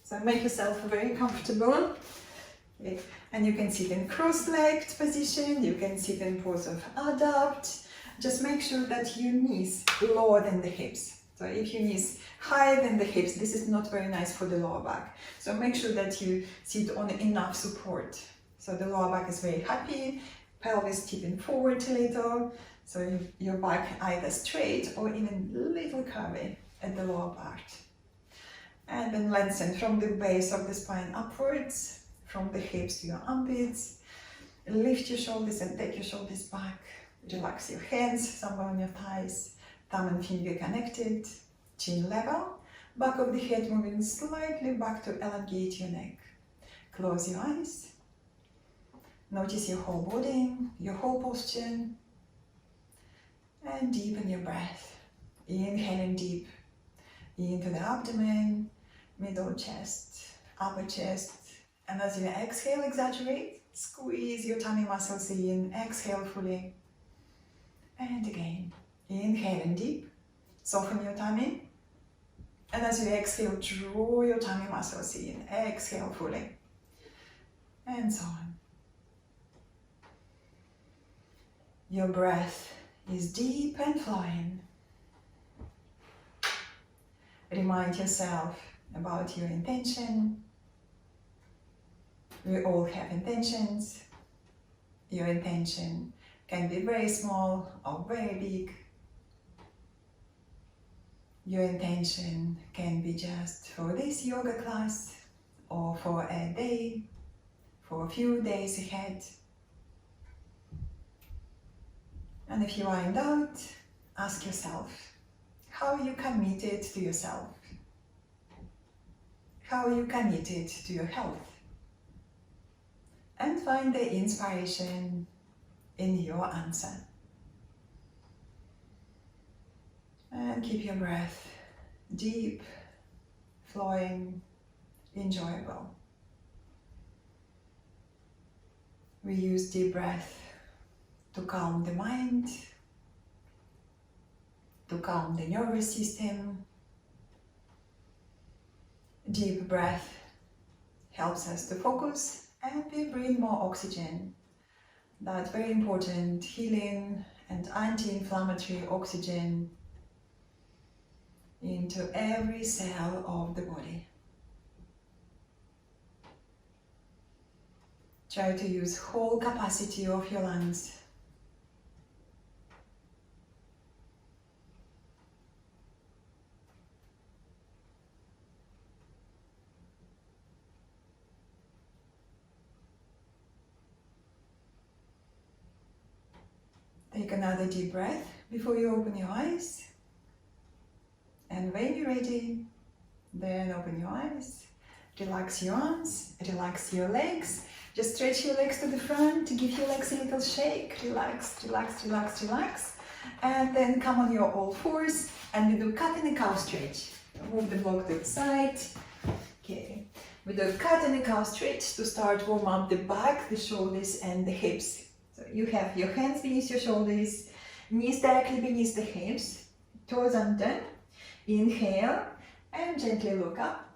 So make yourself very comfortable. Okay. And you can sit in cross-legged position, you can sit in pose of adapt. Just make sure that your knees lower than the hips. So if your knees higher than the hips, this is not very nice for the lower back. So make sure that you sit on enough support. So the lower back is very happy, pelvis tipping forward a little. So your back either straight or even a little curvy at the lower part. And then lengthen from the base of the spine upwards, from the hips to your armpits. Lift your shoulders and take your shoulders back. Relax your hands somewhere on your thighs, thumb and finger connected, chin level, back of the head moving slightly back to elongate your neck. Close your eyes. Notice your whole body, your whole posture, and deepen your breath. Inhaling deep into the abdomen, middle chest, upper chest, and as you exhale, exaggerate, squeeze your tummy muscles in, exhale fully. And again, inhaling deep, soften your tummy. And as you exhale, draw your tummy muscles in, exhale fully. And so on. Your breath is deep and flowing. Remind yourself about your intention. We all have intentions. Your intention can be very small or very big. Your intention can be just for this yoga class or for a day, for a few days ahead. And if you are in doubt, ask yourself, how are you committed to yourself? How are you committed to your health? And find the inspiration in your answer. And keep your breath deep, flowing, enjoyable. We use deep breath to calm the mind, to calm the nervous system. Deep breath helps us to focus and we bring more oxygen. That very important healing and anti-inflammatory oxygen into every cell of the body. Try to use whole capacity of your lungs. Take another deep breath before you open your eyes. And when you're ready, then open your eyes. Relax your arms, relax your legs. Just stretch your legs to the front, give your legs a little shake. Relax, relax, relax, relax. And then come on your all fours and we do cat and a cow stretch. Move the block to the side. Okay. We do cat and a cow stretch to start warm up the back, the shoulders and the hips. So you have your hands beneath your shoulders, knees directly beneath the hips, toes under. Inhale and gently look up.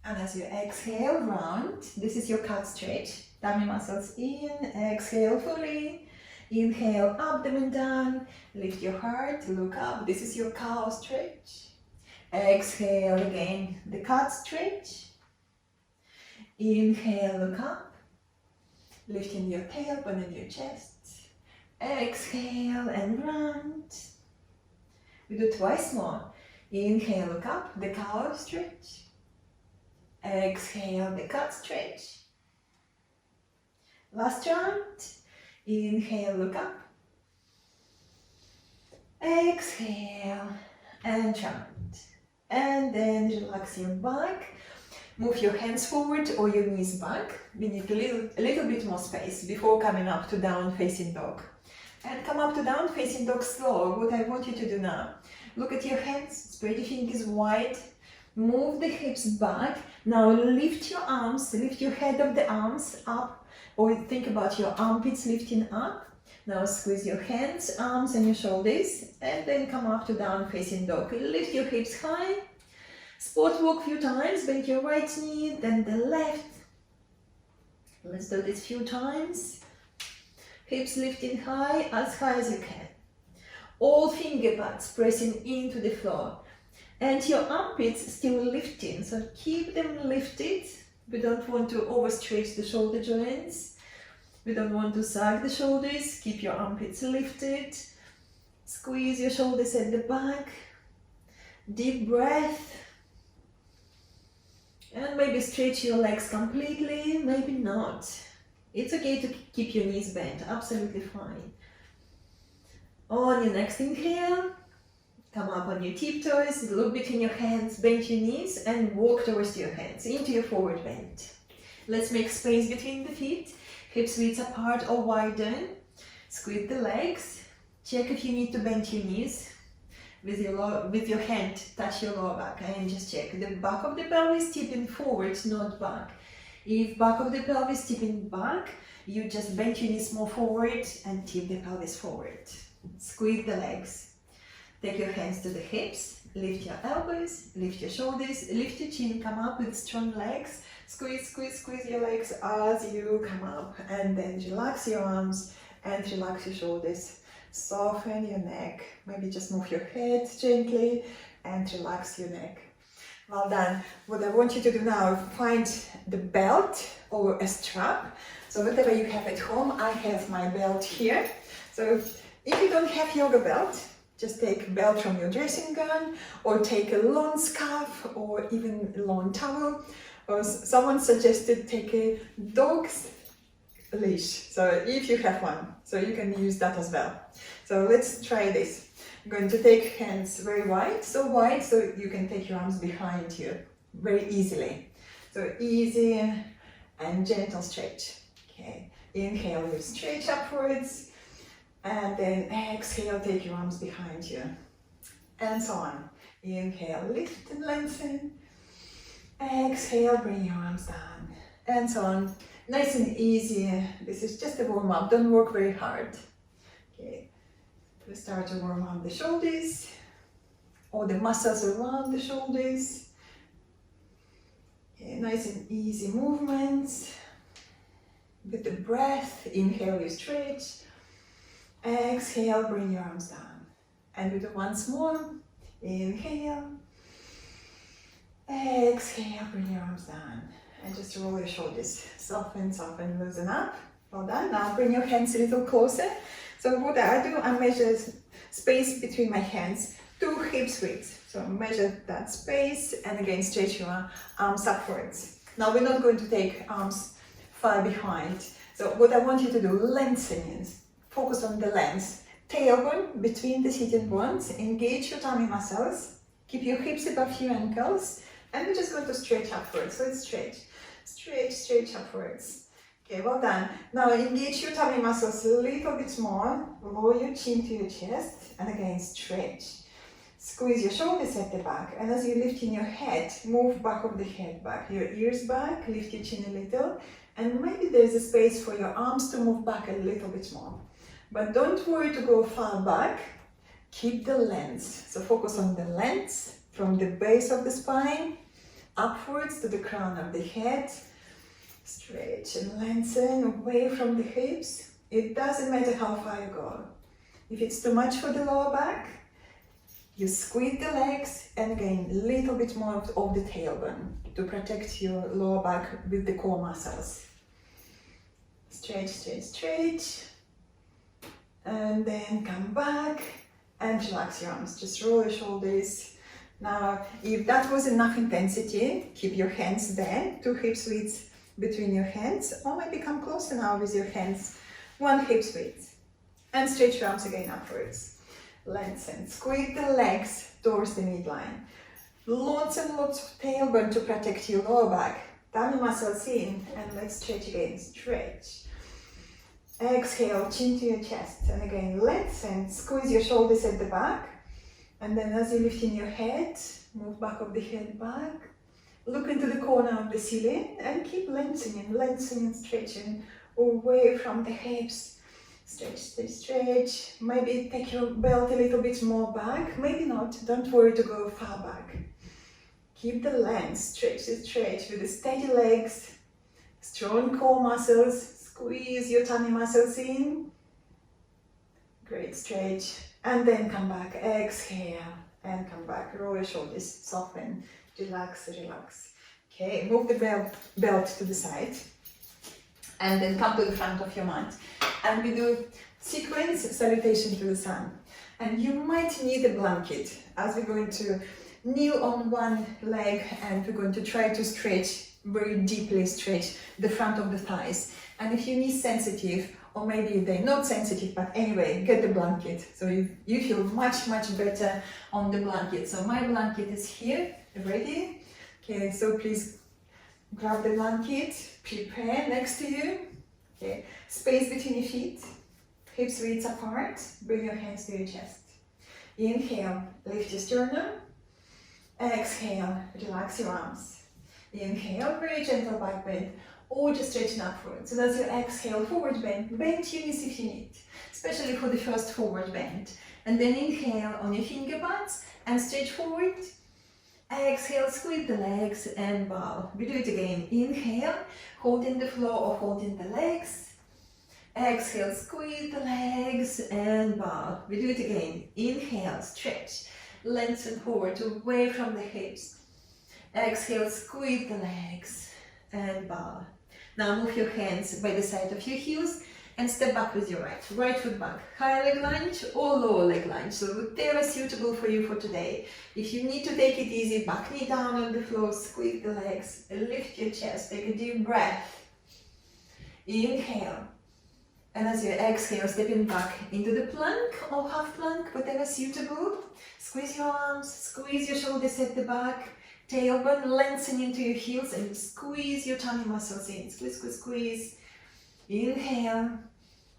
And as you exhale, round. This is your cat stretch. Tummy muscles in, exhale fully. Inhale, abdomen down. Lift your heart, look up. This is your cow stretch. Exhale again, the cat stretch. Inhale, look up. Lifting your tailbone and your chest. Exhale and round. We do twice more. Inhale, look up, the cow stretch. Exhale, the cat stretch. Last round. Inhale, look up. Exhale and round. And then relax your back. Move your hands forward or your knees back. We need a little bit more space before coming up to down facing dog. And come up to down facing dog slow. What I want you to do now. Look at your hands, spread your fingers wide, move the hips back. Now lift your arms, lift your head of the arms up, or think about your armpits lifting up. Now squeeze your hands, arms and your shoulders, and then come up to down facing dog. Lift your hips high, Spot walk few times, bend your right knee, then the left. Let's do this few times. Hips lifting high as you can. All finger pads pressing into the floor. And your armpits still lifting, so keep them lifted. We don't want to overstretch the shoulder joints. We don't want to sag the shoulders. Keep your armpits lifted. Squeeze your shoulders at the back. Deep breath. And maybe stretch your legs completely, maybe not. It's okay to keep your knees bent, absolutely fine. On your next inhale, come up on your tiptoes, look between your hands, bend your knees and walk towards your hands into your forward bend. Let's make space between the feet, hips width apart or widen. Squeeze the legs. Check if you need to bend your knees. With your hand, touch your lower back and just check. The back of the pelvis tipping forward, not back. If back of the pelvis tipping back, you just bend your knees more forward and tip the pelvis forward. Squeeze the legs. Take your hands to the hips, lift your elbows, lift your shoulders, lift your chin, come up with strong legs. Squeeze, squeeze, squeeze your legs as you come up, and then relax your arms and relax your shoulders. Soften your neck, maybe just move your head gently and relax your neck. Well done. What I want you to do now, find the belt or a strap. So whatever you have at home, I have my belt here. So if you don't have yoga belt, just take a belt from your dressing gown or take a long scarf or even a long towel. Or someone suggested take a dog's leash, so if you have one, so you can use that as well. So let's try this. I'm going to take hands very wide so you can take your arms behind you very easily. So easy and gentle stretch. Okay, inhale, you stretch upwards, and then exhale, take your arms behind you, and so on. Inhale, lift and lengthen. Exhale, bring your arms down, and so on. Nice and easy. This is just a warm-up, don't work very hard. Okay, we start to warm up the shoulders or the muscles around the shoulders. Okay, nice and easy movements. With the breath, inhale, you stretch. Exhale, bring your arms down. And we do once more. Inhale. Exhale, bring your arms down. And just roll your shoulders. Soften, soften, loosen up. Well done. Now bring your hands a little closer. So what I do, I measure space between my hands, 2 hips width. So measure that space and again stretch your arms upwards. Now we're not going to take arms far behind. So what I want you to do, lengthening. Focus on the length. Tailbone between the sitting bones. Engage your tummy muscles. Keep your hips above your ankles. And we're just going to stretch upwards. So it's stretch. Stretch, stretch upwards. Okay, well done. Now engage your tummy muscles a little bit more. Lower your chin to your chest. And again, stretch. Squeeze your shoulders at the back. And as you lift in your head, move back of the head back. Your ears back, lift your chin a little. And maybe there's a space for your arms to move back a little bit more. But don't worry to go far back. Keep the length. So focus on the length from the base of the spine upwards to the crown of the head. Stretch and lengthen away from the hips. It doesn't matter how far you go. If it's too much for the lower back, you squeeze the legs and again a little bit more of the tailbone to protect your lower back with the core muscles. Stretch, stretch, stretch. And then come back and relax your arms. Just roll your shoulders. Now, if that was enough intensity, keep your hands there, 2 hips width between your hands, or maybe come closer now with your hands, 1 hip width. And stretch your arms again upwards. Lengthen, squeeze the legs towards the midline. Lots and lots of tailbone to protect your lower back. Tummy muscles in, and let's stretch again, stretch. Exhale, chin to your chest, and again lengthen, squeeze your shoulders at the back. And then as you lift in your head, move back of the head back. Look into the corner of the ceiling and keep lengthening, lengthening, stretching away from the hips. Stretch, stretch, stretch. Maybe take your belt a little bit more back. Maybe not. Don't worry to go far back. Keep the length, stretch with the steady legs, strong core muscles, squeeze your tummy muscles in. Great stretch. And then come back, exhale, and come back. Roll your shoulders, soften, relax, relax. Okay, move the belt to the side. And then come to the front of your mat. And we do sequence salutation to the sun. And you might need a blanket as we're going to kneel on one leg and we're going to try to stretch, very deeply stretch the front of the thighs. And if you need sensitive, or maybe they're not sensitive, but anyway, get the blanket. So you feel much, much better on the blanket. So my blanket is here, ready. Okay, so please grab the blanket, prepare next to you. Okay, space between your feet, hips width apart, bring your hands to your chest. Inhale, lift your sternum. Exhale, relax your arms. Inhale, very gentle back bend, or just stretching upwards. And as you exhale, forward bend, bend your knees if you need, especially for the first forward bend. And then inhale on your finger pads and stretch forward. Exhale, squeeze the legs and bow. We do it again. Inhale, holding the floor or holding the legs. Exhale, squeeze the legs and bow. We do it again. Inhale, stretch, lengthen forward away from the hips. Exhale, squeeze the legs and bow. Now move your hands by the side of your heels and step back with your right foot back. High leg lunge or lower leg lunge, so whatever suitable for you for today. If you need to take it easy, back knee down on the floor, squeeze the legs, lift your chest, take a deep breath. Inhale. And as you exhale, stepping back into the plank or half plank, whatever suitable. Squeeze your arms, squeeze your shoulders at the back. Tailbone, lengthen into your heels and squeeze your tummy muscles in. Squeeze, squeeze, squeeze. Inhale.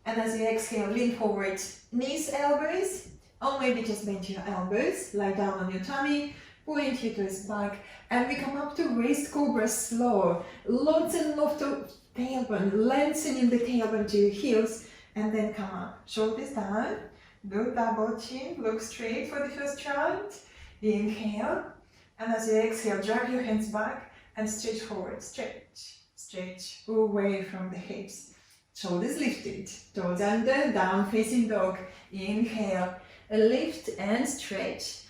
And as you exhale, lean forward. Knees, elbows, or maybe just bend your elbows. Lie down on your tummy, point your toes back. And we come up to raised cobra slow. Lots and lots of tailbone, lengthening the tailbone to your heels. And then come up. Shoulders down. Good double chin. Look straight for the first round. Inhale. And as you exhale, drag your hands back and stretch forward. Stretch, stretch away from the hips. Shoulders lifted, toes under, down facing dog. Inhale, lift and stretch.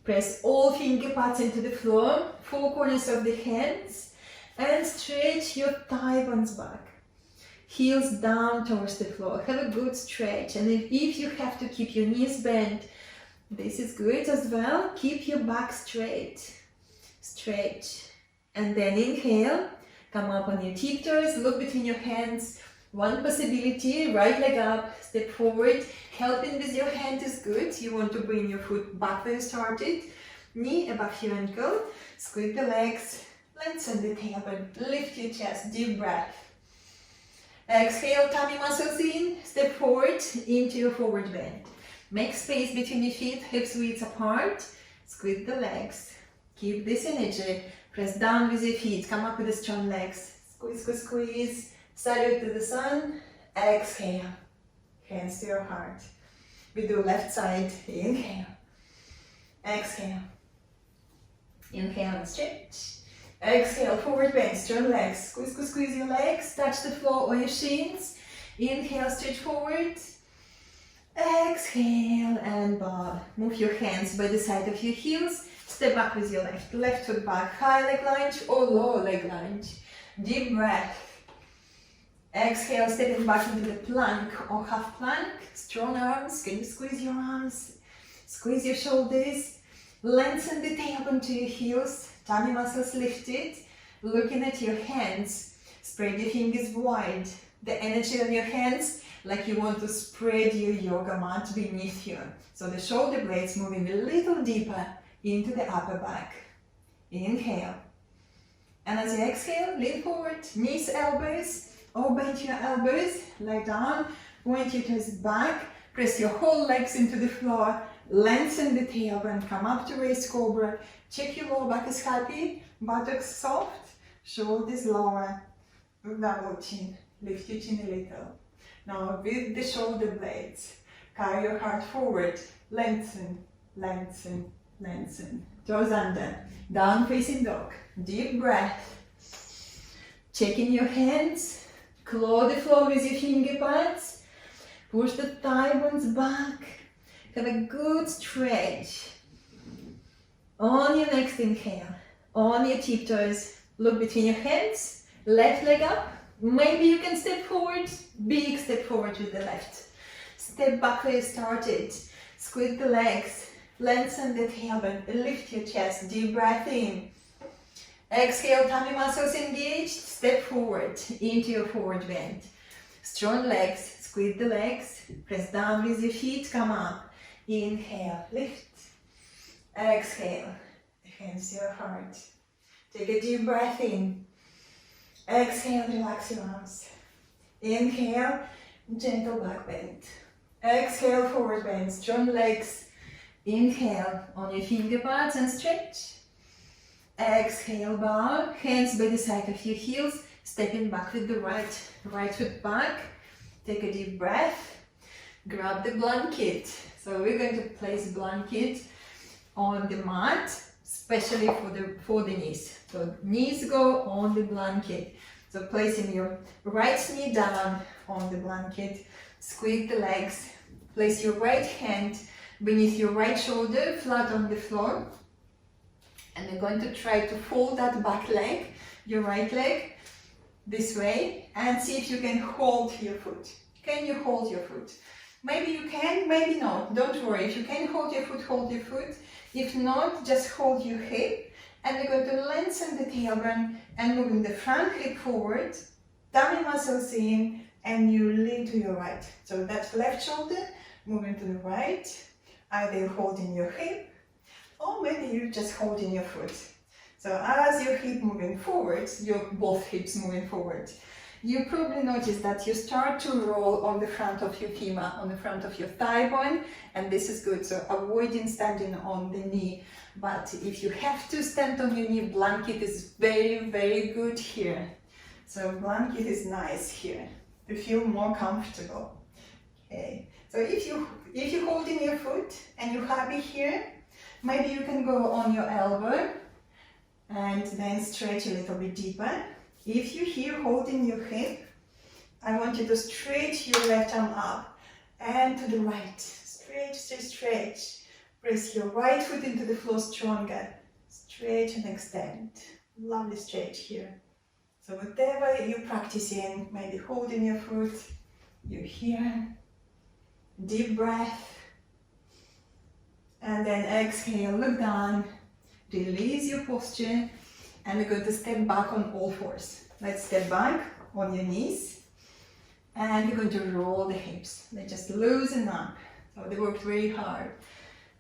Press all finger pads into the floor, four corners of the hands, and stretch your thigh bones back. Heels down towards the floor. Have a good stretch. And if you have to keep your knees bent, this is good as well. Keep your back straight. Stretch. And then inhale. Come up on your tiptoes. Look between your hands. One possibility. Right leg up. Step forward. Helping with your hand is good. You want to bring your foot back where you started. Knee above your ankle. Squeeze the legs. Lengthen the tailbone. Lift your chest. Deep breath. Exhale. Tummy muscles in. Step forward into your forward bend. Make space between your feet, hips width apart. Squeeze the legs. Keep this energy. Press down with your feet. Come up with the strong legs. Squeeze, squeeze, squeeze. Salute to the sun. Exhale. Hands to your heart. We do left side. Inhale. Exhale. Inhale and stretch. Exhale, forward bend, strong legs. Squeeze, squeeze, squeeze your legs. Touch the floor or your shins. Inhale, stretch forward. Exhale and bow. Move your hands by the side of your heels. Step back with your left foot back. High leg lunge or lower leg lunge. Deep breath. Exhale, stepping back into the plank or half plank. Strong arms. Can you squeeze your arms? Squeeze your shoulders. Lengthen the tailbone to your heels. Tummy muscles lifted. Looking at your hands. Spread your fingers wide. The energy on your hands, like you want to spread your yoga mat beneath you. So the shoulder blades moving a little deeper into the upper back. Inhale. And as you exhale, lean forward, knees, elbows, or bend your elbows, lie down, point your toes back, press your whole legs into the floor, lengthen the tailbone, come up to raised cobra, check your lower back is happy, buttocks soft, shoulders lower, double chin, lift your chin a little. Now with the shoulder blades, carry your heart forward, lengthen, lengthen, lengthen, toes under, down facing dog, deep breath. Checking your hands, claw the floor with your finger pads, push the thigh bones back, have a good stretch. On your next inhale, on your tiptoes, look between your hands, left leg up, maybe you can step forward, big step forward with the left. Step back where you started, squeeze the legs, lengthen the tailbone, lift your chest, deep breath in. Exhale, tummy muscles engaged, step forward into your forward bend. Strong legs, squeeze the legs, press down with your feet, come up. Inhale, lift. Exhale, hands to your heart. Take a deep breath in. Exhale, relax your arms. Inhale, gentle back bend. Exhale, forward bend, strong legs. Inhale, on your finger pads and stretch. Exhale, bow, hands by the side of your heels, stepping back with the right foot back. Take a deep breath, grab the blanket. So we're going to place blanket on the mat, especially for the knees. So knees go on the blanket. So placing your right knee down on the blanket, squeeze the legs, place your right hand beneath your right shoulder, flat on the floor. And we're going to try to fold that back leg, your right leg, this way, and see if you can hold your foot. Can you hold your foot? Maybe you can, maybe not. Don't worry. If you can hold your foot, hold your foot. If not, just hold your hip. And we're going to lengthen the tailbone and moving the front hip forward, tummy muscles in, and you lean to your right. So that's left shoulder, moving to the right, either holding your hip, or maybe you're just holding your foot. So as your hip moving forward, your both hips moving forward, you probably notice that you start to roll on the front of your femur, on the front of your thigh bone, and this is good. So avoiding standing on the knee. But if you have to stand on your knee, blanket is very, very good here. So blanket is nice here to feel more comfortable. Okay. So if you're holding your foot and you're happy here, maybe you can go on your elbow and then stretch a little bit deeper. If you're here holding your hip, I want you to stretch your left arm up and to the right. Stretch, stretch, stretch. Press your right foot into the floor stronger. Stretch and extend. Lovely stretch here. So whatever you're practicing, maybe holding your foot, you're here. Deep breath. And then exhale, look down, release your posture, and we're going to step back on all fours. Let's step back on your knees, and we're going to roll the hips. They just loosen up. So they worked very hard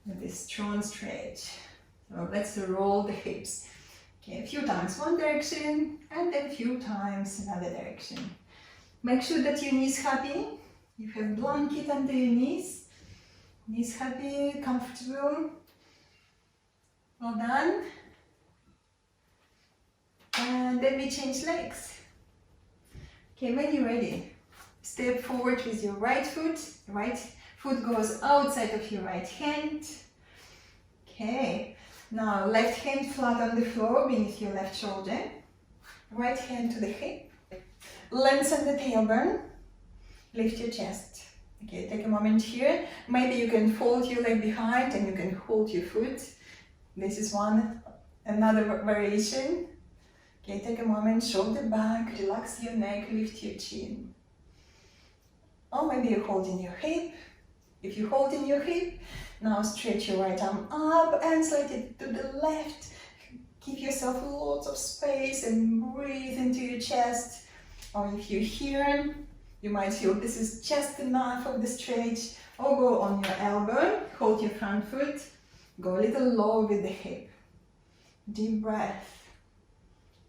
with this strong stretch. So let's roll the hips. Okay, a few times one direction, and then a few times another direction. Make sure that your knees happy. You have blanket under your knees. Knees happy, comfortable. Well done. And then we change legs. Okay, when you're ready, step forward with your right foot. Right foot goes outside of your right hand. Okay, now left hand flat on the floor beneath your left shoulder. Right hand to the hip. Lengthen the tailbone. Lift your chest. Okay, take a moment here. Maybe you can fold your leg behind and you can hold your foot. This is another variation. Okay, take a moment, shoulder back, relax your neck, lift your chin. Or maybe you're holding your hip. If you're holding your hip, now stretch your right arm up and slide it to the left. Give yourself lots of space and breathe into your chest. Or if you're here, you might feel this is just enough of the stretch, or go on your elbow, hold your front foot, go a little low with the hip. Deep breath.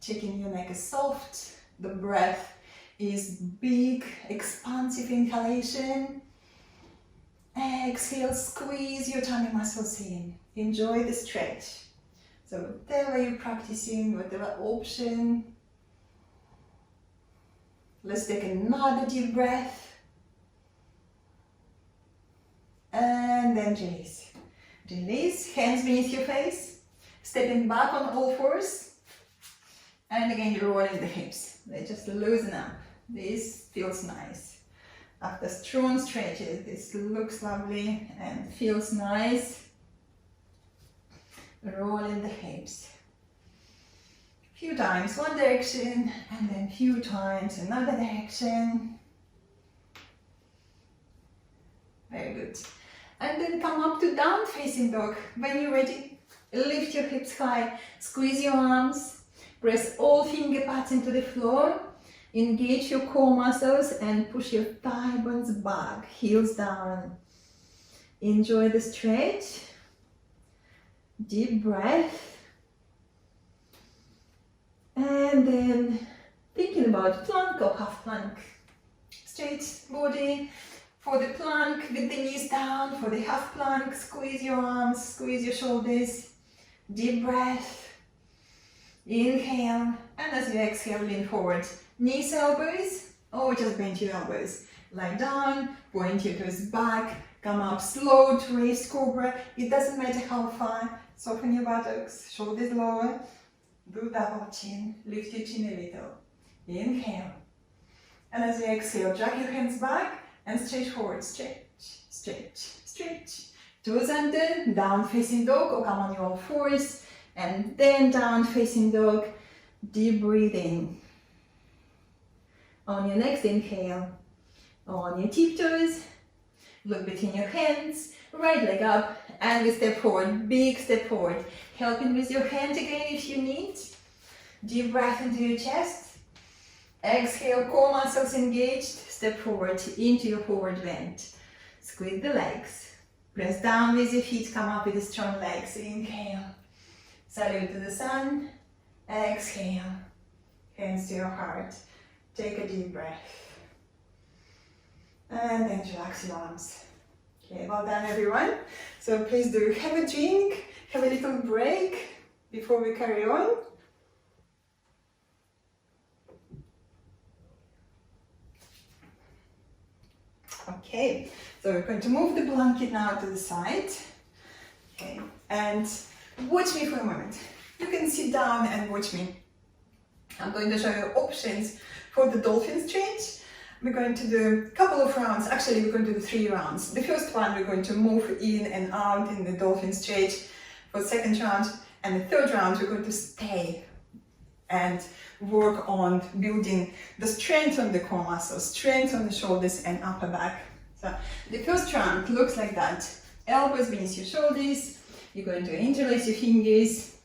Checking your neck is soft, the breath is big, expansive inhalation. Exhale, squeeze your tummy muscles in. Enjoy the stretch. So whatever you're practicing, whatever option. Let's take another deep breath. And then release. Release, hands beneath your face, stepping back on all fours, and again rolling the hips. They just loosen up. This feels nice. After strong stretches, this looks lovely and feels nice. Rolling the hips. Few times one direction, and then few times another direction. Very good. And then come up to down facing dog. When you're ready, lift your hips high, squeeze your arms, press all finger pads into the floor, engage your core muscles and push your thigh bones back, heels down. Enjoy the stretch. Deep breath. And then thinking about plank or half plank. Straight body. For the plank, with the knees down. For the half plank, squeeze your arms, squeeze your shoulders. Deep breath. Inhale. And as you exhale, lean forward. Knees, elbows, or just bend your elbows. Lie down, point your toes back. Come up slow to raised cobra. It doesn't matter how far. Soften your buttocks, shoulders lower. Do double chin. Lift your chin a little. Inhale. And as you exhale, drag your hands back. And stretch forward, stretch, stretch, stretch. Toes under, down facing dog, or come on your all fours. And then down facing dog, deep breathing. On your next inhale, on your tiptoes, look between your hands, right leg up, and we step forward, big step forward. Helping with your hand again if you need. Deep breath into your chest. Exhale, core muscles engaged. Step forward into your forward bend. Squeeze the legs. Press down with your feet, come up with the strong legs. Inhale. Salute to the sun. Exhale. Hands to your heart. Take a deep breath. And then relax your arms. Okay, well done everyone. So please do have a drink, have a little break before we carry on. Okay, so we're going to move the blanket now to the side. Okay, and watch me for a moment. You can sit down and watch me. I'm going to show you options for the dolphin stretch. We're going to do a couple of rounds. Actually, we're going to do 3 rounds. The first one, we're going to move in and out in the dolphin stretch. For the second round and the third round, we're going to stay and work on building the strength on the core muscles, strength on the shoulders and upper back. So the first round looks like that. Elbows beneath your shoulders. You're going to interlace your fingers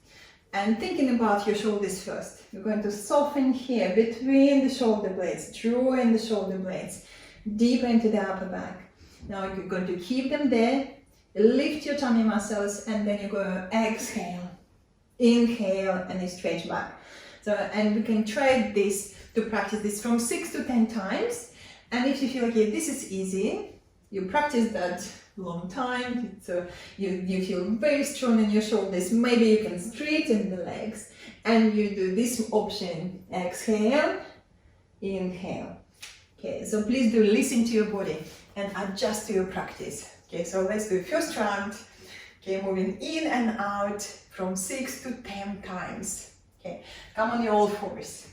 and thinking about your shoulders first. You're going to soften here between the shoulder blades, drawing the shoulder blades deeper into the upper back. Now you're going to keep them there, lift your tummy muscles, and then you're going to exhale, inhale, and then stretch back. So, and we can try this to practice this from 6 to 10 times. And if you feel like this is easy, you practice that long time, so you feel very strong in your shoulders, maybe you can straighten the legs and you do this option, exhale, inhale. Okay, so please do listen to your body and adjust to your practice. Okay, so let's do first round. Okay, moving in and out from 6 to 10 times. Okay, come on your all fours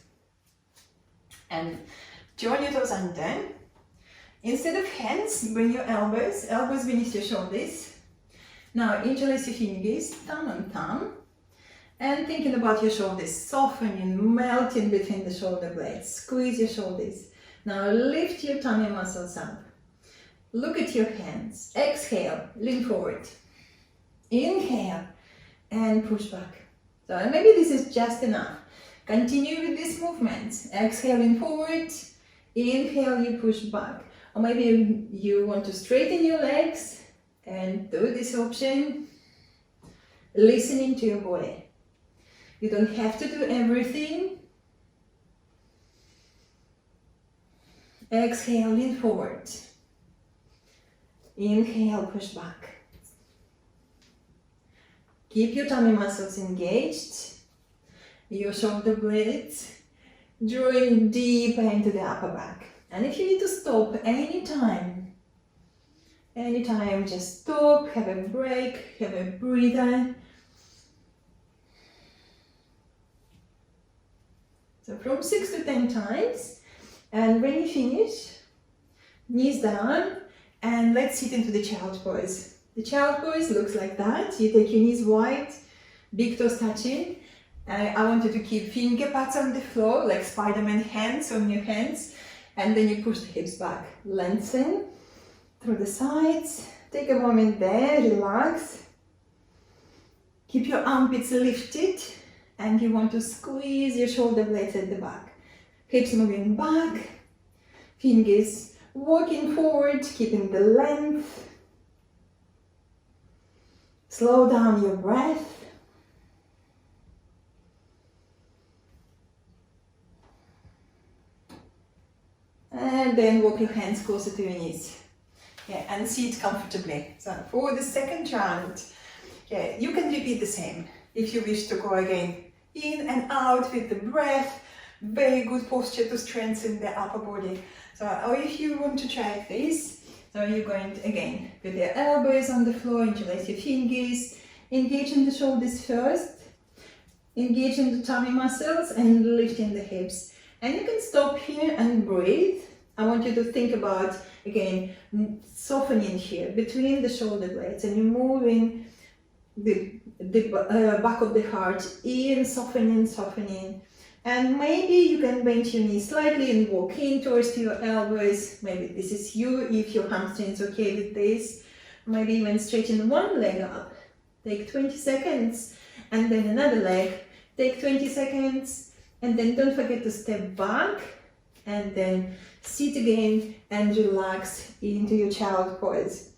and turn your toes under. Instead of hands, bring your elbows beneath your shoulders. Now interlace your fingers, thumb on thumb, and thinking about your shoulders, softening, melting between the shoulder blades. Squeeze your shoulders. Now lift your tummy muscles up. Look at your hands. Exhale, lean forward. Inhale, and push back. So maybe this is just enough. Continue with this movement. Exhaling forward, inhale, you push back. Or maybe you want to straighten your legs and do this option, listening to your body. You don't have to do everything. Exhale, lean forward. Inhale, push back. Keep your tummy muscles engaged, your shoulder blades drawing deeper into the upper back. And if you need to stop anytime, Anytime, just stop, have a break, have a breather. So from 6 to 10 times, and when you finish, knees down, and let's sit into the child pose. The child pose looks like that. You take your knees wide, big toes touching. I want you to keep finger pads on the floor, like Spider-Man hands on your hands, and then you push the hips back. Lengthen through the sides. Take a moment there, relax. Keep your armpits lifted, and you want to squeeze your shoulder blades at the back. Hips moving back, fingers walking forward, keeping the length. Slow down your breath. And then walk your hands closer to your knees. Yeah, and sit comfortably. So for the second round, yeah, you can repeat the same. If you wish to go again, in and out with the breath, very good posture to strengthen the upper body. So, or if you want to try this, so you're going to, again, with your elbows on the floor, interlace your fingers, engage in the shoulders first, engage in the tummy muscles and lifting the hips. And you can stop here and breathe. I want you to think about, again, softening here between the shoulder blades, and you're moving the back of the heart in, softening. And maybe you can bend your knees slightly and walk in towards your elbows. Maybe this is you, if your hamstring's okay with this. Maybe even straighten one leg up. Take 20 seconds, and then another leg. Take 20 seconds, and then don't forget to step back, and then sit again and relax into your child pose.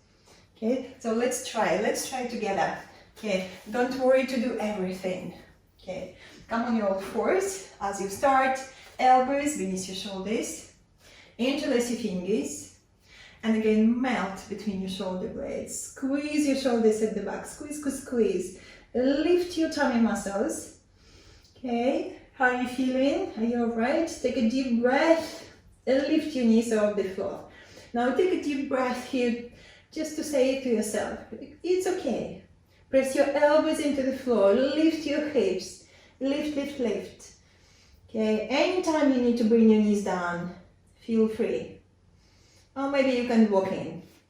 Okay, so let's try together. Okay, don't worry to do everything. Okay, come on your all fours as you start, elbows beneath your shoulders, interlace your fingers, and again melt between your shoulder blades. Squeeze your shoulders at the back, squeeze. Lift your tummy muscles. Okay, how are you feeling? Are you alright? Take a deep breath and lift your knees off the floor. Now take a deep breath here, just to say it to yourself. It's okay. Press your elbows into the floor, lift your hips, lift. Okay, anytime you need to bring your knees down, feel free. Or maybe you can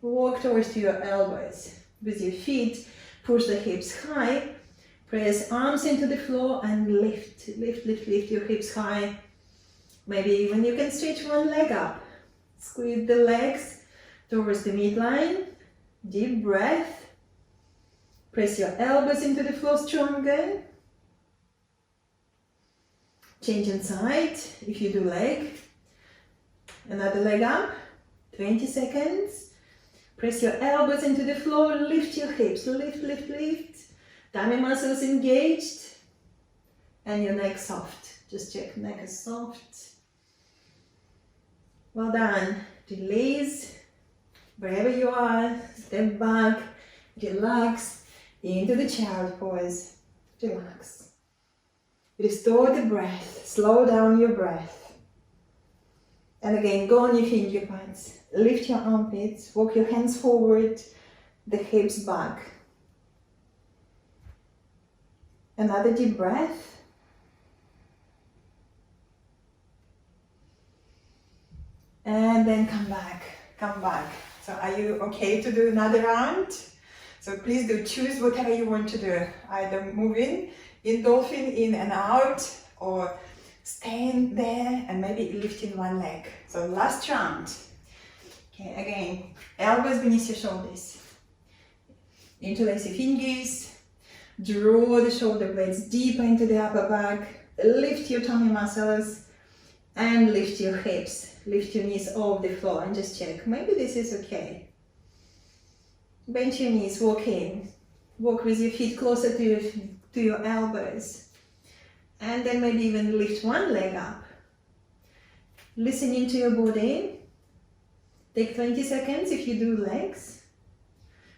walk towards your elbows. With your feet, push the hips high, press arms into the floor and lift your hips high. Maybe even you can stretch one leg up. Squeeze the legs towards the midline. Deep breath. Press your elbows into the floor stronger. Change inside if you do leg. Another leg up. 20 seconds. Press your elbows into the floor. Lift your hips. Lift. Tummy muscles engaged. And your neck soft. Just check neck is soft. Well done. Release. Wherever you are, step back, relax into the child pose. Relax. Restore the breath. Slow down your breath. And again, go on your finger pads. Lift your armpits. Walk your hands forward. The hips back. Another deep breath. And then come back. So are you okay to do another round? So please do choose whatever you want to do. Either moving in dolphin, in and out, or stand there and maybe lifting one leg. So last round. Okay, again, elbows beneath your shoulders. Interlace your fingers. Draw the shoulder blades deeper into the upper back. Lift your tummy muscles. And lift your hips, lift your knees off the floor and just check. Maybe this is okay. Bend your knees, walk in. Walk with your feet closer to your elbows. And then maybe even lift one leg up. Listen into your body. Take 20 seconds if you do legs.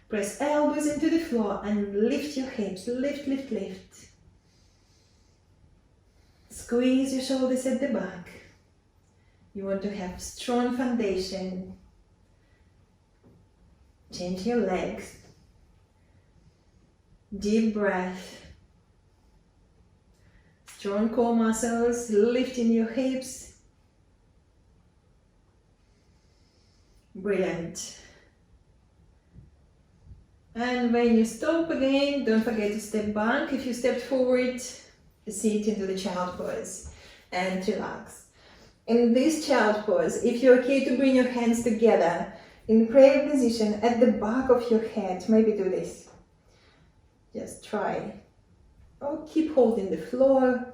Press elbows into the floor and lift your hips, lift. Squeeze your shoulders at the back. You want to have strong foundation. Change your legs. Deep breath. Strong core muscles, lifting your hips. Brilliant. And when you stop again, don't forget to step back. If you stepped forward, sit into the child pose and relax. In this child pose, if you're okay to bring your hands together in prayer position at the back of your head, maybe do this. Just try. Or keep holding the floor.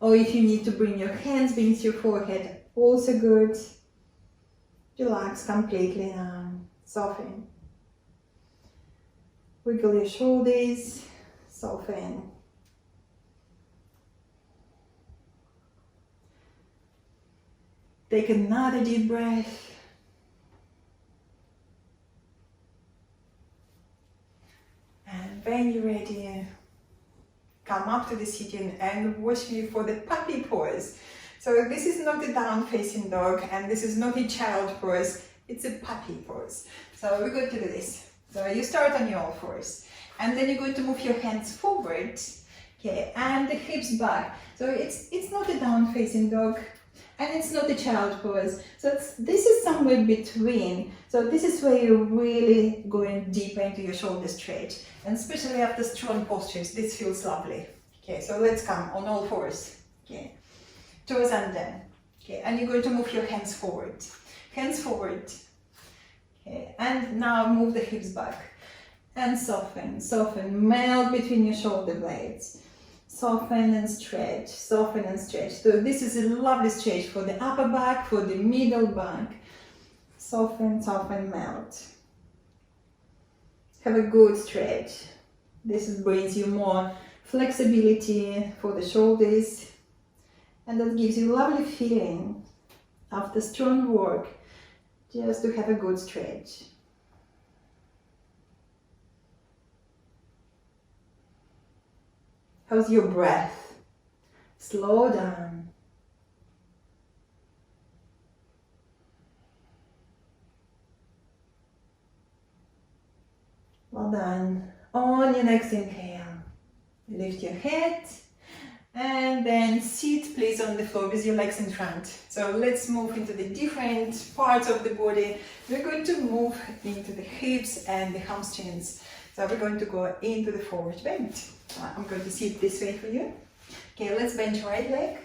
Or if you need to bring your hands beneath your forehead, also good. Relax completely now. Soften. Wiggle your shoulders. Soften. Take another deep breath. And when you're ready, come up to the sitting and watch me for the puppy pose. So this is not a down-facing dog and this is not a child pose, it's a puppy pose. So we're going to do this. So you start on your fours and then you're going to move your hands forward, okay, and the hips back. So it's not a down-facing dog and it's not a child pose. So this is somewhere between. So this is where you're really going deeper into your shoulder stretch. And especially after strong postures, this feels lovely. Okay, so let's come on all fours. Okay, toes under. Okay, and you're going to move your hands forward. Hands forward. Okay, and now move the hips back. And soften, soften, melt between your shoulder blades. Soften and stretch, soften and stretch. So this is a lovely stretch for the upper back, for the middle back. Soften, soften, melt. Have a good stretch. This brings you more flexibility for the shoulders. And that gives you a lovely feeling after strong work, just to have a good stretch. How's your breath? Slow down. Well done. On your next inhale, lift your head and then sit please on the floor with your legs in front. So let's move into the different parts of the body. We're going to move into the hips and the hamstrings. So we're going to go into the forward bend. I'm going to sit this way for you. Okay, let's bend your right leg.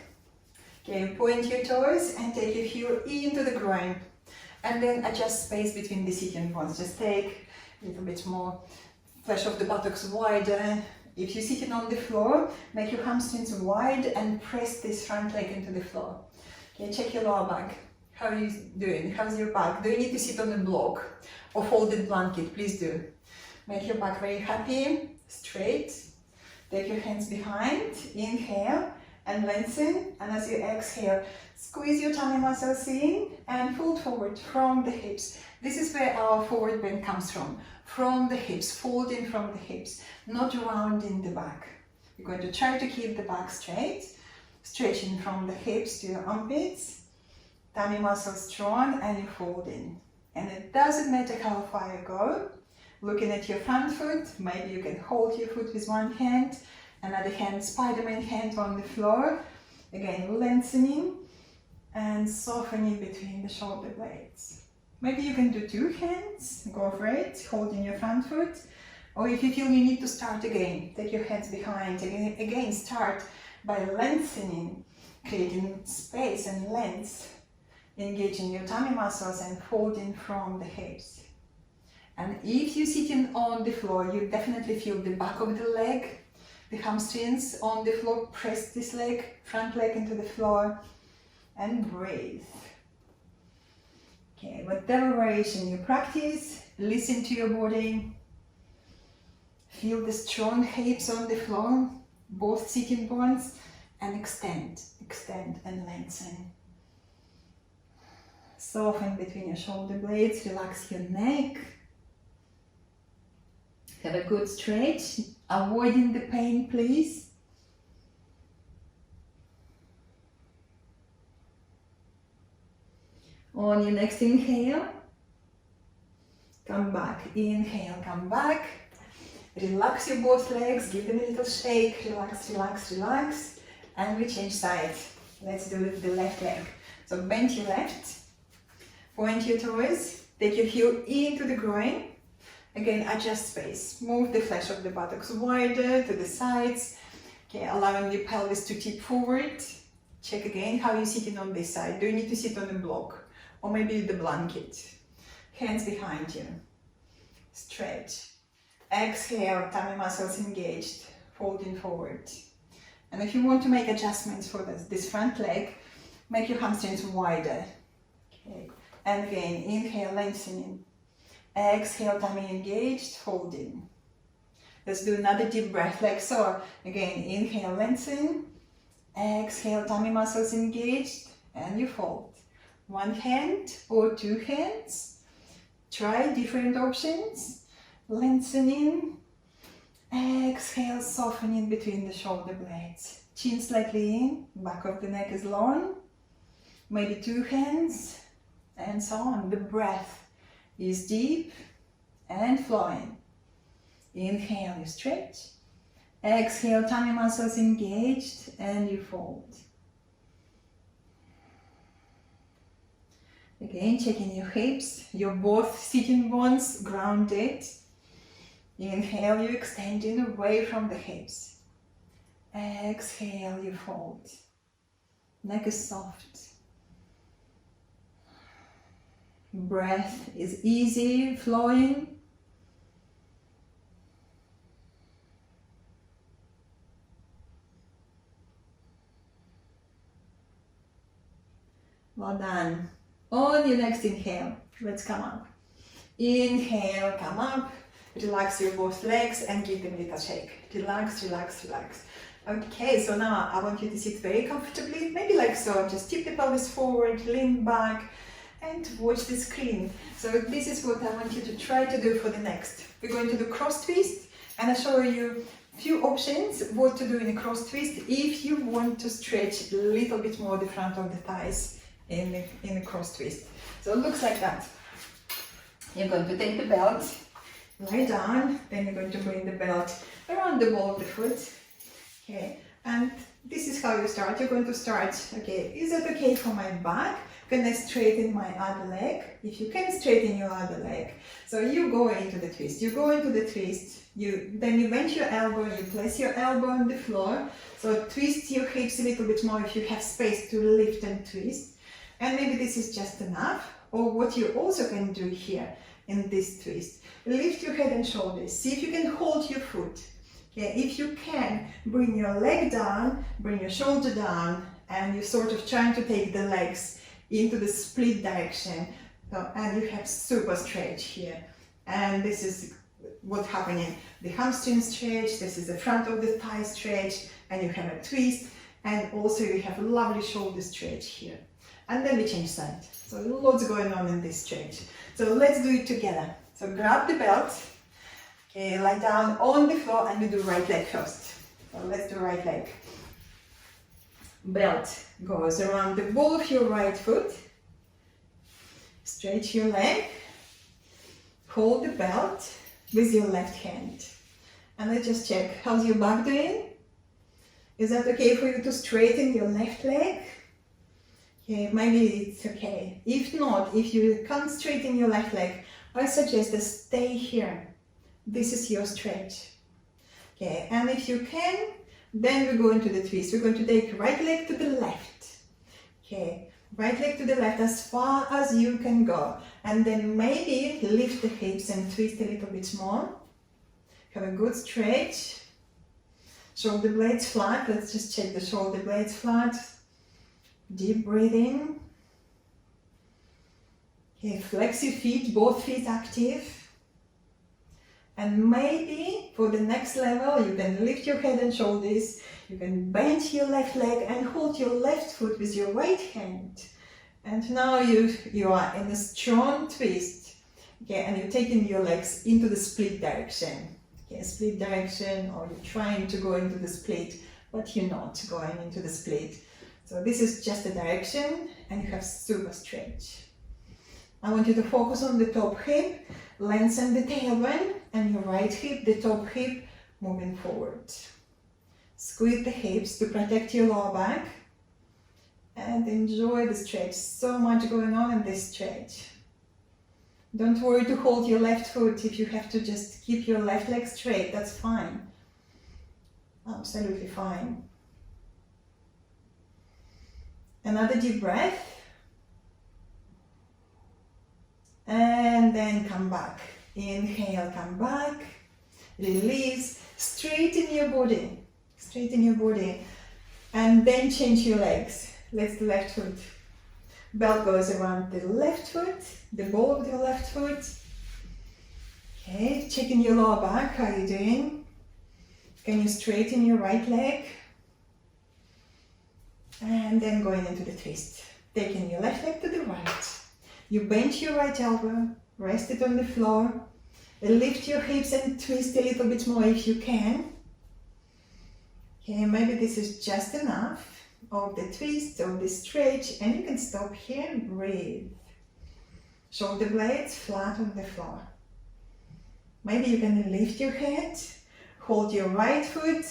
Okay, point your toes and take your heel into the groin. And then adjust space between the sitting bones. Just take a little bit more, flesh of the buttocks wider. If you're sitting on the floor, make your hamstrings wide and press this front leg into the floor. Okay, check your lower back. How are you doing? How's your back? Do you need to sit on a block or folded blanket? Please do. Make your back very happy, straight. Take your hands behind, inhale and lengthen. And as you exhale, squeeze your tummy muscles in and fold forward from the hips. This is where our forward bend comes from the hips, folding from the hips, not rounding the back. You're going to try to keep the back straight, stretching from the hips to your armpits, tummy muscles strong, and you fold in. And it doesn't matter how far you go. Looking at your front foot, maybe you can hold your foot with one hand, another hand, Spider-Man hand on the floor. Again, lengthening and softening between the shoulder blades. Maybe you can do two hands, go for it, holding your front foot. Or if you feel you need to start again, take your hands behind. Again, start by lengthening, creating space and length, engaging your tummy muscles and folding from the hips. And if you're sitting on the floor, you definitely feel the back of the leg, the hamstrings on the floor. Press this leg, front leg into the floor and breathe. Okay, whatever variation you practice, listen to your body. Feel the strong hips on the floor, both sitting bones, and extend and lengthen. Soften between your shoulder blades, relax your neck. Have a good stretch, avoiding the pain, please. On your next inhale, come back. Inhale, come back. Relax your both legs, give them a little shake. Relax, relax, relax. And we change sides. Let's do it with the left leg. So bend your left, point your toes, take your heel into the groin. Again, adjust space. Move the flesh of the buttocks wider to the sides. Okay, allowing your pelvis to tip forward. Check again how you're sitting on this side. Do you need to sit on the block or maybe the blanket? Hands behind you. Stretch. Exhale, tummy muscles engaged, folding forward. And if you want to make adjustments for this front leg, make your hamstrings wider. Okay. And again, inhale, lengthening. Exhale, tummy engaged, folding. Let's do another deep breath like so. Again, inhale, lengthen. Exhale, tummy muscles engaged, and you fold. One hand or two hands. Try different options. Lengthening. Exhale, softening between the shoulder blades. Chin slightly in, back of the neck is long. Maybe two hands, and so on. The breath is deep and flowing. Inhale, you stretch. Exhale, tummy muscles engaged, and you fold. Again, checking your hips, your both sitting bones grounded. Inhale, you extending away from the hips. Exhale, you fold. Neck is soft. Breath is easy, flowing. Well done. On your next inhale, let's come up. Inhale, come up. Relax your both legs and give them a little shake. Relax, relax, relax. Okay, so now I want you to sit very comfortably, maybe like so. Just tip the pelvis forward, lean back, and watch the screen. So this is what I want you to try to do for the next. We're going to do cross twist, and I'll show you a few options what to do in a cross twist if you want to stretch a little bit more the front of the thighs in a cross twist. So it looks like that. You're going to take the belt, lie down, then you're going to bring the belt around the ball of the foot. Okay, and this is how you start. You're going to start, okay, is that okay for my back? Can I straighten my other leg? If you can, straighten your other leg. So you go into the twist. You go into the twist. Then you bend your elbow. You place your elbow on the floor. So twist your hips a little bit more if you have space to lift and twist. And maybe this is just enough. Or what you also can do here in this twist. Lift your head and shoulders. See if you can hold your foot. Okay, if you can, bring your leg down, bring your shoulder down, and you're sort of trying to take the legs into the split direction. So, and you have super stretch here. And this is what's happening. The hamstring stretch, this is the front of the thigh stretch, and you have a twist, and also you have a lovely shoulder stretch here. And then we change side. So lots going on in this stretch. So let's do it together. So grab the belt. Okay, lie down on the floor and we do right leg first. So let's do right leg. Belt goes around the ball of your right foot. Stretch your leg. Hold the belt with your left hand. And let's just check, how's your back doing? Is that okay for you to straighten your left leg? Okay, maybe it's okay. If not, if you can't straighten your left leg, I suggest to stay here. This is your stretch. Okay, and if you can, then we go into the twist. We're going to take right leg to the left. Okay, right leg to the left as far as you can go. And then maybe lift the hips and twist a little bit more. Have a good stretch. Shoulder blades flat. Let's just check the shoulder blades flat. Deep breathing. Okay, flex your feet, both feet active. And maybe for the next level, you can lift your head and shoulders. You can bend your left leg and hold your left foot with your right hand. And now you are in a strong twist. Okay, and you're taking your legs into the split direction. Okay, split direction, or you're trying to go into the split, but you're not going into the split. So this is just a direction, and you have super stretch. I want you to focus on the top hip, lengthen the tailbone, and your right hip, the top hip, moving forward. Squeeze the hips to protect your lower back. And enjoy the stretch. So much going on in this stretch. Don't worry to hold your left foot. If you have to just keep your left leg straight, that's fine. Absolutely fine. Another deep breath. And then come back. Inhale, come back. Release. Straighten your body. Straighten your body. And then change your legs. Let's the left foot. Belt goes around the left foot, the ball of the left foot. Okay, checking your lower back, how are you doing? Can you straighten your right leg? And then going into the twist. Taking your left leg to the right. You bend your right elbow, rest it on the floor. Lift your hips and twist a little bit more if you can. Okay, maybe this is just enough of the twist, of the stretch, and you can stop here and breathe. Shoulder blades flat on the floor. Maybe you can lift your head, hold your right foot,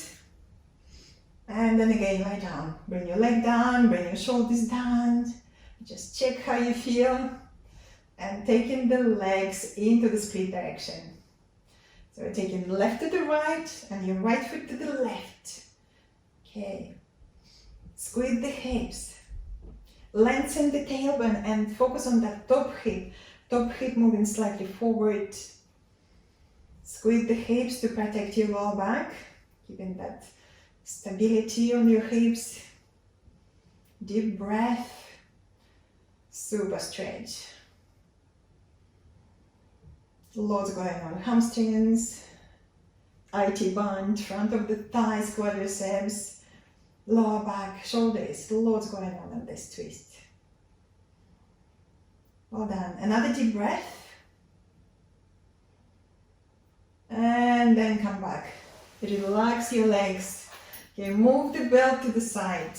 and then again lie down. Bring your leg down, bring your shoulders down. Just check how you feel, and taking the legs into the split direction. So we're taking the left to the right, and your right foot to the left. Okay. Squeeze the hips, lengthen the tailbone and focus on that top hip moving slightly forward. Squeeze the hips to protect your lower back, keeping that stability on your hips. Deep breath, super stretch. Lots going on, hamstrings, IT band, front of the thighs, quadriceps, lower back, shoulders, lots going on in this twist. Well done. Another deep breath. And then come back. Relax your legs. Okay, move the belt to the side.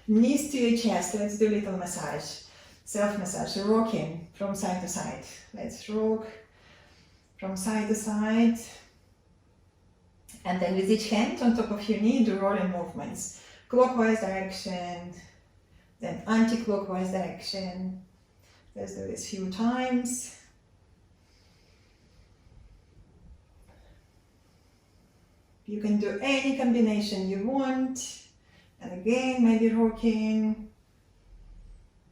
Knees to your chest. Let's do a little massage. Self-massage, rocking from side to side. Let's rock from side to side. And then with each hand on top of your knee, do rolling movements. Clockwise direction, then anti-clockwise direction. Let's do this a few times. You can do any combination you want. And again, maybe rocking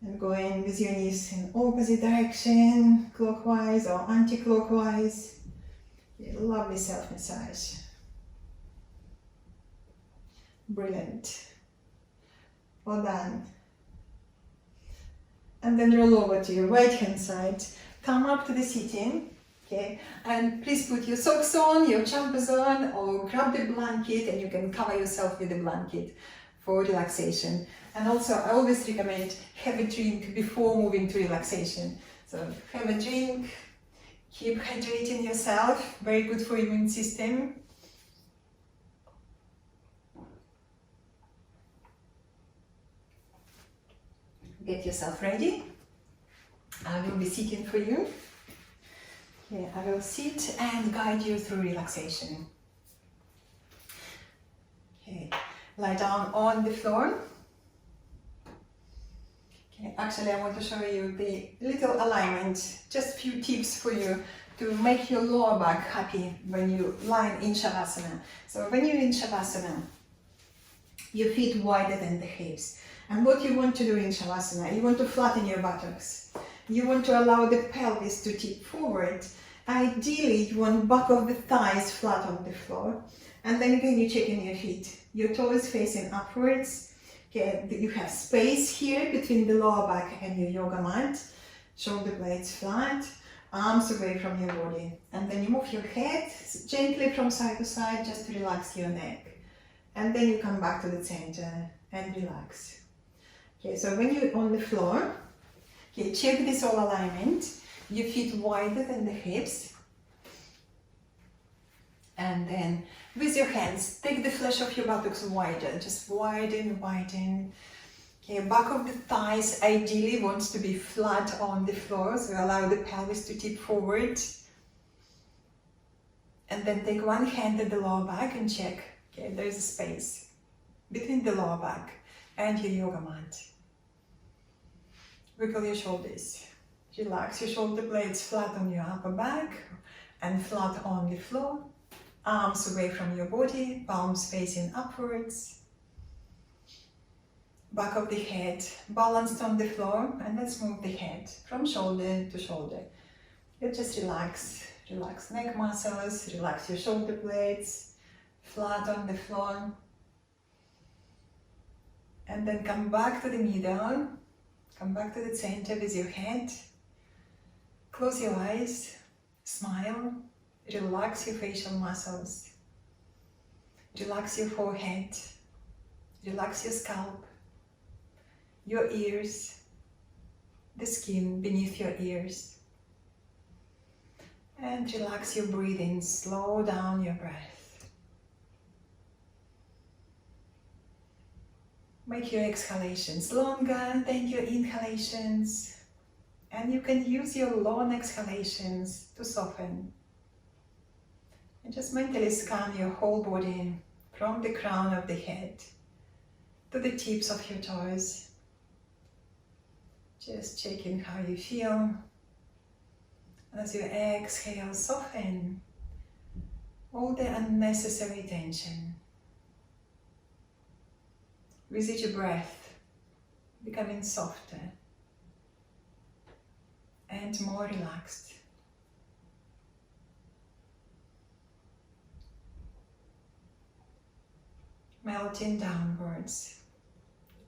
and going with your knees in opposite direction, clockwise or anti-clockwise. Lovely self-massage. Brilliant. Well done. And then roll over to your right hand side. Come up to the sitting. Okay. And please put your socks on, your jumpers on, or grab the blanket and you can cover yourself with the blanket for relaxation. And also I always recommend have a drink before moving to relaxation. So have a drink, keep hydrating yourself, very good for immune system. Get yourself ready. I will be sitting for you. Okay, I will sit and guide you through relaxation. Okay, lie down on the floor. Okay, actually I want to show you the little alignment, just a few tips for you to make your lower back happy when you lie in Shavasana. So when you're in Shavasana, your feet wider than the hips. And what you want to do in Shavasana, you want to flatten your buttocks. You want to allow the pelvis to tip forward. Ideally, you want back of the thighs flat on the floor. And then again, you check in your feet. Your toes facing upwards. Okay, you have space here between the lower back and your yoga mat. Shoulder blades flat, arms away from your body. And then you move your head gently from side to side just to relax your neck. And then you come back to the center and relax. Okay, so when you're on the floor, okay, check this all alignment. Your feet wider than the hips. And then with your hands, take the flesh of your buttocks wider. Just widen, widen. Okay, back of the thighs ideally wants to be flat on the floor, so allow the pelvis to tip forward. And then take one hand at the lower back and check. Okay, there's a space between the lower back and your yoga mat. Wiggle your shoulders. Relax your shoulder blades flat on your upper back and flat on the floor. Arms away from your body, palms facing upwards. Back of the head balanced on the floor, and let's move the head from shoulder to shoulder. You just relax neck muscles, relax your shoulder blades, flat on the floor. And then come back to the middle, come back to the center with your head. Close your eyes, smile, relax your facial muscles. Relax your forehead, relax your scalp, your ears, the skin beneath your ears. And relax your breathing, slow down your breath. Make your exhalations longer than your inhalations. And you can use your long exhalations to soften. And just mentally scan your whole body from the crown of the head to the tips of your toes. Just checking how you feel. As you exhale, soften all the unnecessary tension. With each breath, becoming softer and more relaxed. Melting downwards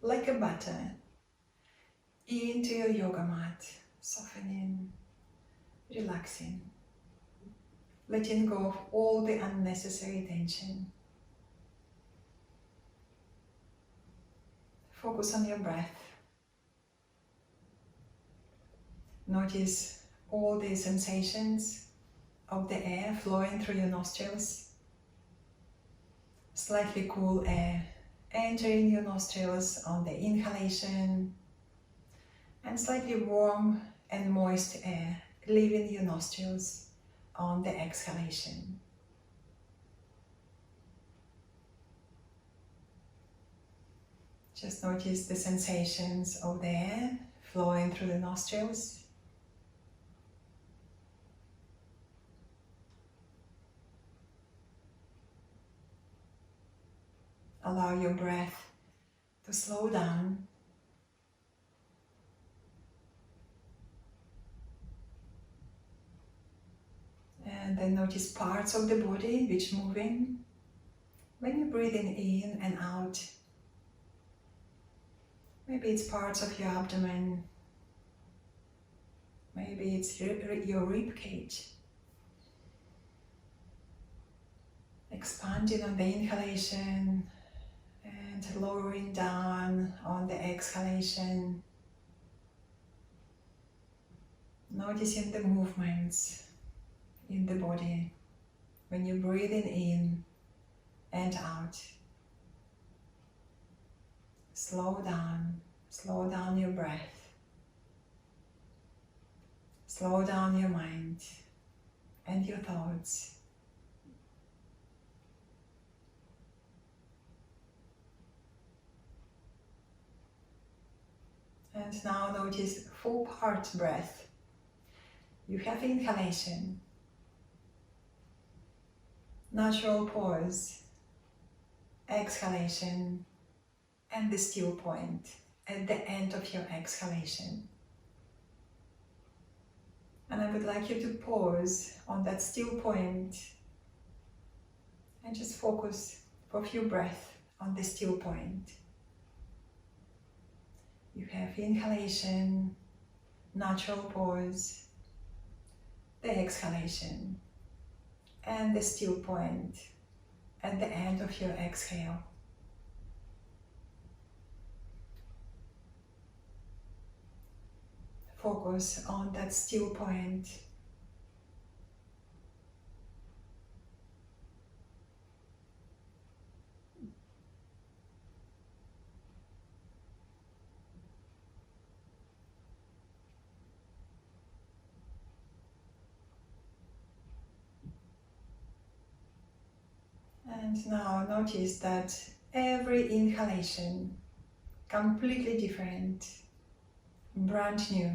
like a butter into your yoga mat, softening, relaxing, letting go of all the unnecessary tension. Focus on your breath. Notice all the sensations of the air flowing through your nostrils. Slightly cool air entering your nostrils on the inhalation, and slightly warm and moist air leaving your nostrils on the exhalation. Just notice the sensations of the air flowing through the nostrils. Allow your breath to slow down. And then notice parts of the body which move in when you're breathing in and out. Maybe it's parts of your abdomen. Maybe it's your rib cage. Expanding on the inhalation and lowering down on the exhalation. Noticing the movements in the body when you're breathing in and out. Slow down your breath. Slow down your mind and your thoughts. And now notice full part breath. You have inhalation, natural pause, exhalation, and the still point at the end of your exhalation. And I would like you to pause on that still point and just focus for a few breaths on the still point. You have inhalation, natural pause, the exhalation, and the still point at the end of your exhale. Focus on that still point. And now notice that every inhalation completely different, brand new,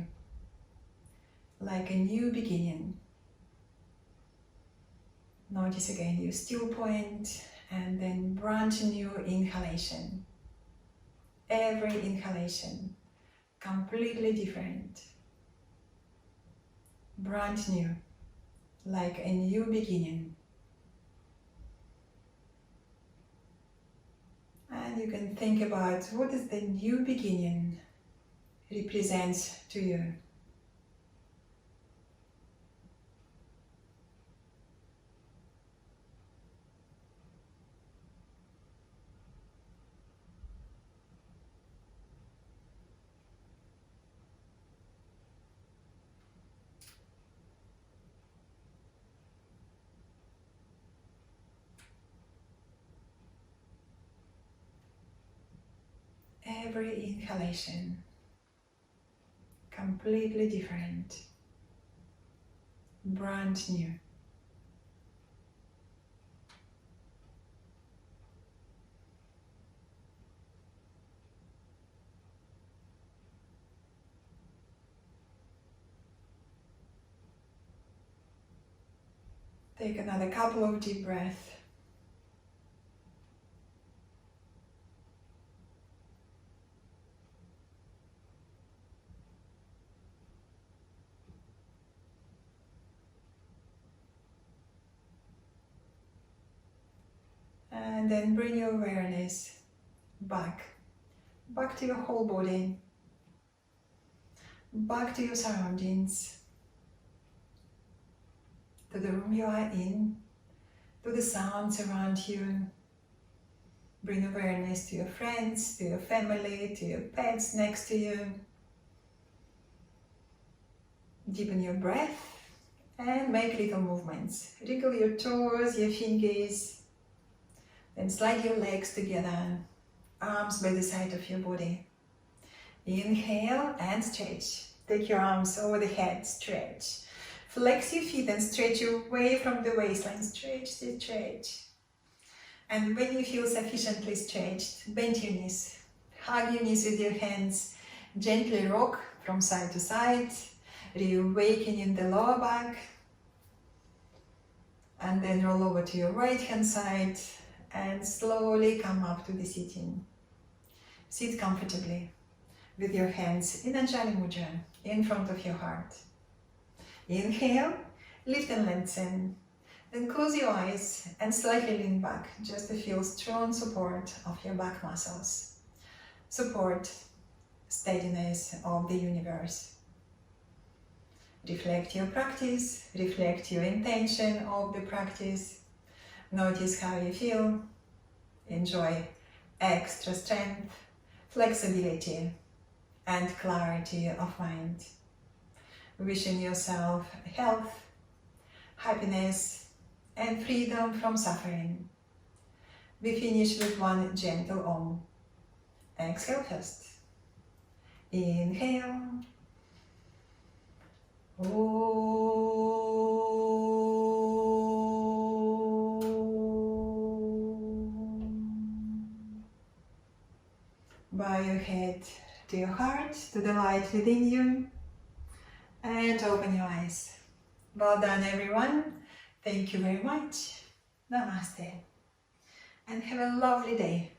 like a new beginning. Notice again your still point and then brand new inhalation. Every inhalation completely different, brand new, like a new beginning. And you can think about what does the new beginning represent to you. Every inhalation completely different, brand new. Take another couple of deep breaths. And then bring your awareness back to your whole body, back to your surroundings, to the room you are in, to the sounds around you. Bring awareness to your friends, to your family, to your pets next to you. Deepen your breath and make little movements. Wriggle your toes, your fingers, then slide your legs together, arms by the side of your body. Inhale and stretch. Take your arms over the head, stretch. Flex your feet and stretch away from the waistline. Stretch, stretch. And when you feel sufficiently stretched, bend your knees. Hug your knees with your hands. Gently rock from side to side, reawakening the lower back. And then roll over to your right hand side and slowly come up to the sitting. Sit comfortably with your hands in Anjali Mudra in front of your heart. Inhale, lift and lengthen. Then close your eyes and slightly lean back just to feel strong support of your back muscles. Support, steadiness of the universe. Reflect your practice, reflect your intention of the practice. Notice how you feel. Enjoy extra strength, flexibility, and clarity of mind. Wishing yourself health, happiness, and freedom from suffering. We finish with one gentle Om. Exhale first. Inhale. Bow your head to your heart, to the light within you, and open your eyes. Well done, everyone. Thank you very much. Namaste. And have a lovely day.